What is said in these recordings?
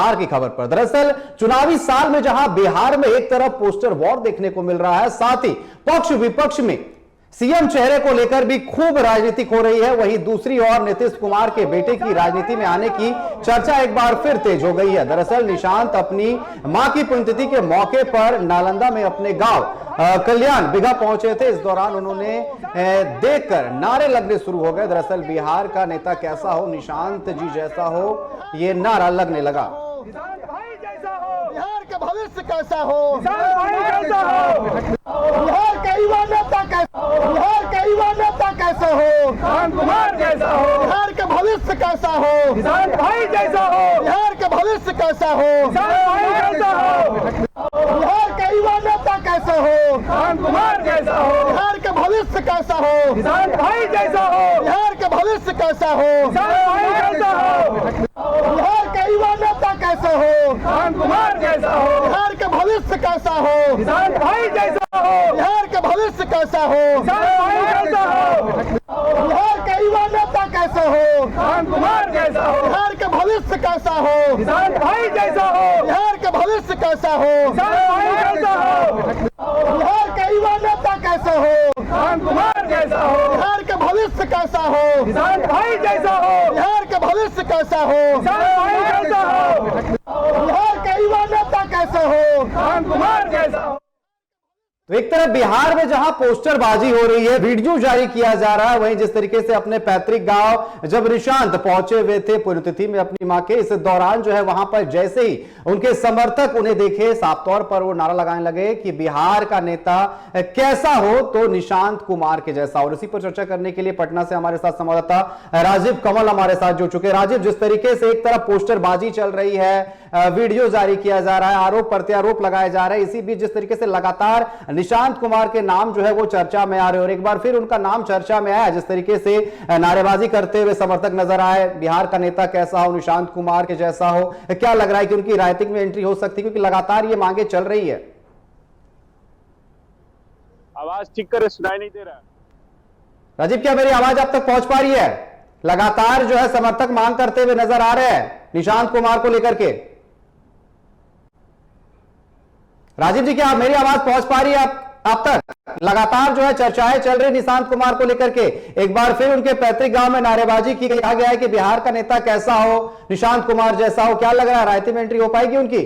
बिहार की खबर पर। दरअसल चुनावी साल में जहां बिहार में एक तरफ पोस्टर वॉर देखने को मिल रहा है, साथ ही पक्ष विपक्ष में सीएम चेहरे को लेकर भी खूब राजनीतिक हो रही है, वहीं दूसरी ओर नीतीश कुमार के बेटे की राजनीति में आने की चर्चा एक बार फिर तेज हो गई है। दरअसल निशांत अपनी मां की पुण्यतिथि के मौके पर नालंदा में अपने गांव कल्याण बिघा पहुंचे थे। इस दौरान उन्होंने देखकर नारे लगने शुरू हो गए। दरअसल बिहार का नेता कैसा हो, निशांत जी जैसा हो, ये नारा लगने लगा। बिहार का भविष्य कैसा हो, बिहार का युवा नेता कैसा, बिहार का युवा नेता कैसा हो, कुमार जैसा हो, बिहार का भविष्य कैसा हो, किसान भाई जैसा हो, बिहार का भविष्य कैसा हो, किसान भाई जैसा हो, बिहार का युवा नेता कैसा हो, कुमार जैसा हो, बिहार का भविष्य कैसा हो, किसान भाई जैसा हो, बिहार का भविष्य कैसा हो, किसान भाई जैसा हो, बिहार का युवा नेता कैसा हो, कुमार जैसा हो, बिहार का भविष्य कैसा हो, किसान भाई जैसा हो, बिहार का भविष्य कैसा हो, किसान भाई जैसा हो, बिहार का युवा नेता कैसा हो, कुमार जैसा हो, बिहार का भविष्य कैसा हो, किसान भाई जैसा हो, बिहार का भविष्य कैसा हो, किसान भाई जैसा हो, बिहार का युवा नेता कैसा हो, कुमार जैसा हो, बिहार का भविष्य कैसा हो, किसान भाई जैसा हो, बिहार का भविष्य कैसा हो, किसान भाई जैसा हो, बिहार का युवा नेता कैसा हो, कुमार जैसा हो। तो एक तरफ बिहार में जहां पोस्टरबाजी हो रही है, वीडियो जारी किया जा रहा है, वहीं जिस तरीके से अपने पैतृक गांव जब निशांत पहुंचे हुए थे पुण्यतिथि में अपनी मां के, इस दौरान जो है वहां पर जैसे ही उनके समर्थक उन्हें देखे, साफ तौर पर वो नारा लगाने लगे कि बिहार का नेता कैसा हो तो निशांत कुमार के जैसा। और इसी पर चर्चा करने के लिए पटना से हमारे साथ संवाददाता राजीव कमल हमारे साथ जुड़ चुके। राजीव, जिस तरीके से एक तरफ पोस्टरबाजी चल रही है, वीडियो जारी किया जा रहा है, आरोप प्रत्यारोप लगाए जा रहे हैं, इसी बीच जिस तरीके से लगातार निशांत कुमार के नाम जो है वो चर्चा में आ रहे हैं और एक बार फिर उनका नाम चर्चा में आया, जिस तरीके से नारेबाजी करते हुए समर्थक नजर आए, बिहार का नेता कैसा हो, निशांत कुमार के जैसा हो, क्या लग रहा है कि उनकी राजनीतिक में एंट्री हो सकती है, क्योंकि लगातार ये मांगे चल रही है? आवाज ठीक करे सुनाई नहीं दे रहा। राजीव, क्या मेरी आवाज आप तक पहुंच पा रही है? लगातार जो है समर्थक मांग करते हुए नजर आ रहे हैं निशांत कुमार को लेकर के। राजीव जी, क्या मेरी आवाज पहुंच पा रही है आप तक? लगातार जो है चर्चाएं चल रही निशांत कुमार को लेकर के, एक बार फिर उनके पैतृक गांव में नारेबाजी की गई, कहा गया है कि बिहार का नेता कैसा हो, निशांत कुमार जैसा हो, क्या लग रहा है रायती में एंट्री हो पाएगी उनकी?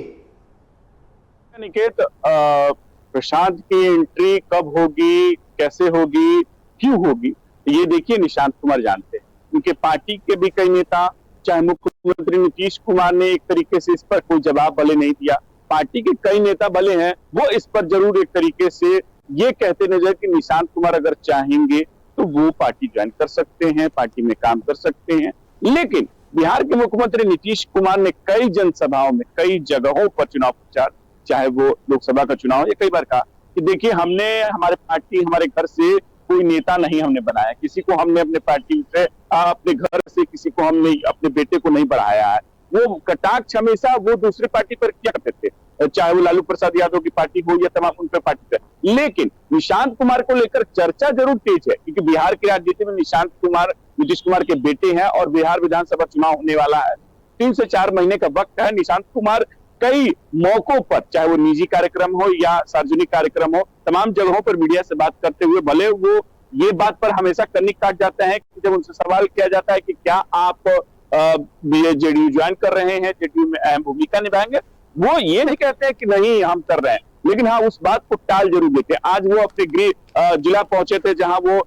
निकेत, प्रशांत की एंट्री कब होगी, कैसे होगी, क्यों होगी, ये देखिए निशांत कुमार जानते हैं। उनके पार्टी के भी कई नेता, चाहे मुख्यमंत्री नीतीश कुमार ने एक तरीके से इस पर कोई जवाब भले नहीं दिया, पार्टी के कई नेता भले हैं वो इस पर जरूर एक तरीके से ये कहते नजर कि निशांत कुमार अगर चाहेंगे तो वो पार्टी ज्वाइन कर सकते हैं, पार्टी में काम कर सकते हैं। लेकिन बिहार के मुख्यमंत्री नीतीश कुमार ने कई जनसभाओं में, कई जगहों पर चुनाव प्रचार, चाहे वो लोकसभा का चुनाव, ये कई बार कहा कि देखिए हमने हमारे पार्टी, हमारे घर से कोई नेता नहीं हमने बनाया, किसी को हमने अपने पार्टी से, अपने घर से किसी को हमने अपने बेटे को नहीं बढ़ाया है। वो कटाक्ष हमेशा वो दूसरे पार्टी पर किया करते थे, चाहे वो लालू प्रसाद यादव की पार्टी हो या तमाम उन पर पार्टी पर। लेकिन निशांत कुमार को लेकर चर्चा जरूर तेज है, क्योंकि बिहार की राजनीति में निशांत कुमार नीतीश कुमार के बेटे हैं और बिहार विधानसभा चुनाव होने वाला है, 3 से 4 महीने का वक्त है। निशांत कुमार कई मौकों पर, चाहे वो निजी कार्यक्रम हो या सार्वजनिक कार्यक्रम हो, तमाम जगहों पर मीडिया से बात करते हुए, भले वो ये बात पर हमेशा कन्नी काट जाते हैं कि जब उनसे सवाल किया जाता है कि क्या आप जेडीयू ज्वाइन कर रहे हैं, जेडीयू में अहम भूमिका निभाएंगे, वो ये नहीं कहते हैं कि नहीं हम कर रहे हैं, लेकिन हाँ उस बात को टाल जरूर देते हैं। आज वो अपने गृह जिला पहुंचे थे, जहां वो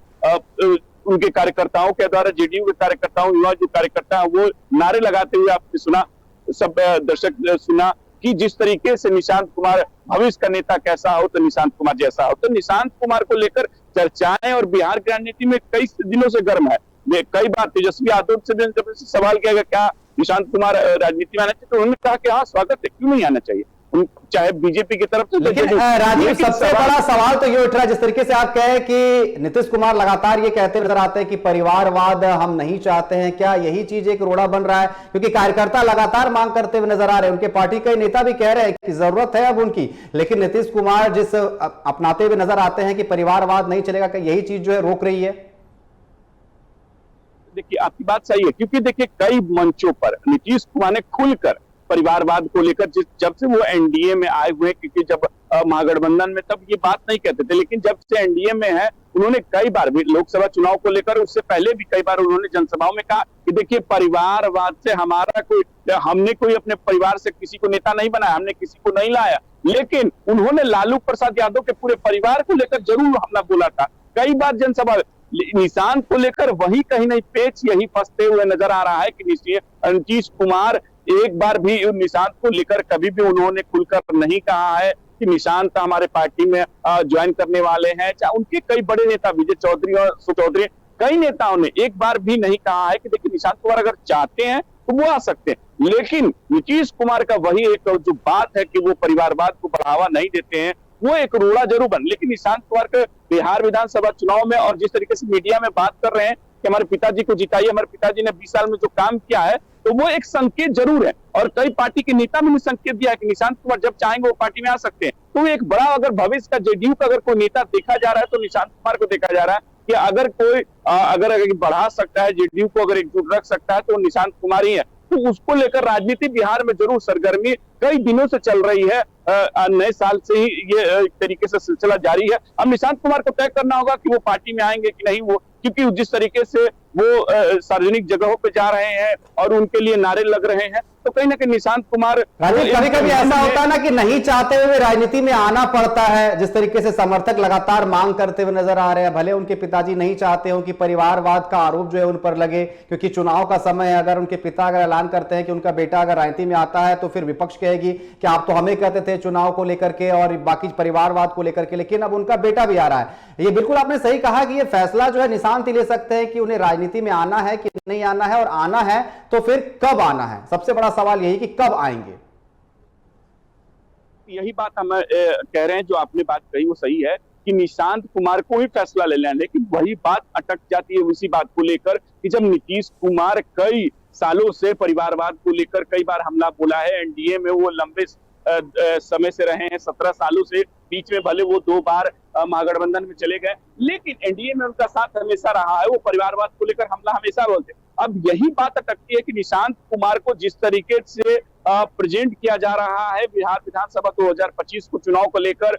उनके कार्यकर्ताओं के द्वारा, जेडीयू के कार्यकर्ताओं, युवा जो कार्यकर्ता है, वो नारे लगाते हुए आपने सुना, सब दर्शक सुना कि जिस तरीके से निशांत कुमार भविष्य का नेता कैसा हो तो निशांत कुमार जैसा हो। तो निशांत कुमार को लेकर चर्चाएं और बिहार की राजनीति में कई दिनों से गर्म है। कई बार तेजस्वी यादव से जब सवाल किया गया क्या निशांत कुमार राजनीति में आना चाहिए, तो उन्होंने कहा कि हाँ स्वागत है, क्यों नहीं आना चाहिए, चाहे बीजेपी की तरफ से। लेकिन राजीव, सबसे बड़ा सवाल तो ये उठ रहा है, जिस तरीके से आप कहे कि नीतीश कुमार लगातार ये कहते नजर आते हैं कि परिवारवाद हम नहीं चाहते हैं, क्या यही चीज एक रोड़ा बन रहा है? क्योंकि कार्यकर्ता लगातार मांग करते हुए नजर आ रहे हैं, उनके पार्टी के नेता भी कह रहे हैं कि जरूरत है अब उनकी, लेकिन नीतीश कुमार जिस अपनाते हुए नजर आते हैं कि परिवारवाद नहीं चलेगा, क्या यही चीज जो है रोक रही है? देखिए आपकी बात सही है, क्योंकि देखिए कई मंचों पर नीतीश कुमार ने खुलकर परिवारवाद को लेकर। जब से वो एनडीए में आए हुए, क्योंकि जब महागठबंधन में तब ये बात नहीं कहते थे, लेकिन जब से एनडीए में है उन्होंने कई बार भी लोकसभा चुनाव को लेकर, उससे पहले भी कई बार उन्होंने जनसभाओं में कहा कि देखिए परिवारवाद से हमने कोई अपने परिवार से किसी को नेता नहीं बनाया, हमने किसी को नहीं लाया, लेकिन उन्होंने लालू प्रसाद यादव के पूरे परिवार को लेकर जरूर हमला बोला था कई बार जनसभा। निशांत को लेकर वही कहीं नहीं पेच यही फंसते हुए नजर आ रहा है कि नीतीश कुमार एक बार भी निशांत को लेकर कभी भी उन्होंने खुलकर नहीं कहा है कि निशांत हमारे पार्टी में ज्वाइन करने वाले हैं। चाहे उनके कई बड़े नेता विजय चौधरी और चौधरी, कई नेताओं ने एक बार भी नहीं कहा है कि देखिए निशांत कुमार अगर चाहते हैं तो वो आ सकते हैं। लेकिन नीतीश कुमार का वही एक जो बात है कि वो परिवारवाद को बढ़ावा नहीं देते हैं, वो एक रोड़ा जरूर बन। लेकिन निशांत कुमार के बिहार विधानसभा चुनाव में और जिस तरीके से मीडिया में बात कर रहे हैं कि हमारे पिताजी को जिताइए, हमारे पिताजी ने 20 साल में जो काम किया है, तो वो एक संकेत जरूर है। और कई पार्टी के नेता ने संकेत दिया है कि निशांत कुमार जब चाहेंगे वो पार्टी में आ सकते हैं। तो एक बड़ा अगर भविष्य का जेडीयू का अगर कोई नेता देखा जा रहा है तो निशांत कुमार को देखा जा रहा है कि अगर कोई अगर बढ़ा सकता है जेडीयू को, अगर एकजुट रख सकता है तो निशांत कुमार ही है। तो उसको लेकर राजनीति बिहार में जरूर सरगर्मी कई दिनों से चल रही है। नए साल से ही ये एक तरीके से सिलसिला जारी है। अब निशांत कुमार को तय करना होगा कि वो पार्टी में आएंगे कि नहीं, वो क्योंकि जिस तरीके से वो सार्वजनिक जगहों पे जा रहे हैं और उनके लिए नारे लग रहे हैं, तो कहीं ना कहीं निशांत कुमार राजीव, कभी कभी ऐसा होता है ना कि नहीं चाहते हुए राजनीति में आना पड़ता है। जिस तरीके से समर्थक लगातार मांग करते हुए नजर आ रहे हैं, भले उनके पिताजी नहीं चाहते हो कि परिवारवाद का आरोप जो है उन पर लगे, क्योंकि चुनाव का समय है। अगर उनके पिता अगर ऐलान करते हैं कि उनका बेटा अगर राजनीति में आता है तो फिर विपक्ष कहेगी कि आप तो हमें कहते थे चुनाव को लेकर के और बाकी परिवारवाद को लेकर के, लेकिन अब उनका बेटा भी आ रहा है। ये बिल्कुल आपने सही कहा कि ये फैसला जो है निशांत ही ले सकते हैं कि उन्हें राजनीति में आना है कि नहीं आना है, और आना है तो फिर कब आना है। सबसे बड़ा सवाल यही कि कब आएंगे। यही बात हम कह रहे हैं, जो आपने बात कही वो सही है कि निशांत कुमार को ही फैसला ले लेना, लेकिन वही बात अटक जाती है उसी बात को लेकर कि जब नीतीश कुमार कई सालों से परिवारवाद को लेकर कई बार हमला बोला है, एनडीए में वो लंबे समय से रहे हैं, 17 सालों से, बीच में भले वो 2 बार महागठबंधन में चले गए, लेकिन एनडीए में उनका साथ हमेशा रहा है। वो परिवारवाद को लेकर हमला हमेशा बोलते। अब यही बात अटकती है कि निशांत कुमार को जिस तरीके से प्रेजेंट किया जा रहा है बिहार विधानसभा 2025 को चुनाव को लेकर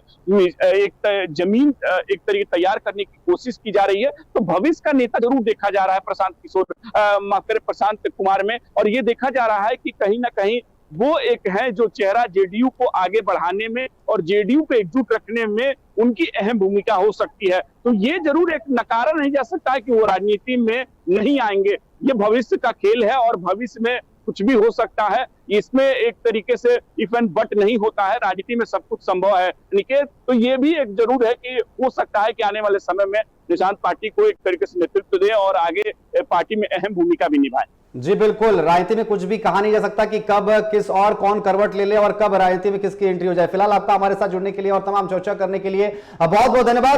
एक जमीन एक तरीके तैयार करने की कोशिश की जा रही है, तो भविष्य का नेता जरूर देखा जा रहा है प्रशांत कुमार में। और ये देखा जा रहा है कि कहीं ना कहीं वो एक है जो चेहरा जेडीयू को आगे बढ़ाने में और जेडीयू को एकजुट रखने में उनकी अहम भूमिका हो सकती है। तो ये जरूर एक नकारा नहीं जा सकता है कि वो राजनीति में नहीं आएंगे। ये भविष्य का खेल है और भविष्य में कुछ भी हो सकता है। इसमें एक तरीके से इफ एंड बट नहीं होता है, राजनीति में सब कुछ संभव है निकेत। तो ये भी एक जरूर है कि हो सकता है कि आने वाले समय में निशांत पार्टी को एक तरीके से नेतृत्व दे और आगे पार्टी में अहम भूमिका भी निभाए। जी बिल्कुल, राजनीति में कुछ भी कहा नहीं जा सकता कि कब किस और कौन करवट ले ले और कब राजनीति में किसकी एंट्री हो जाए। फिलहाल आपका हमारे साथ जुड़ने के लिए और तमाम चर्चा करने के लिए बहुत बहुत धन्यवाद।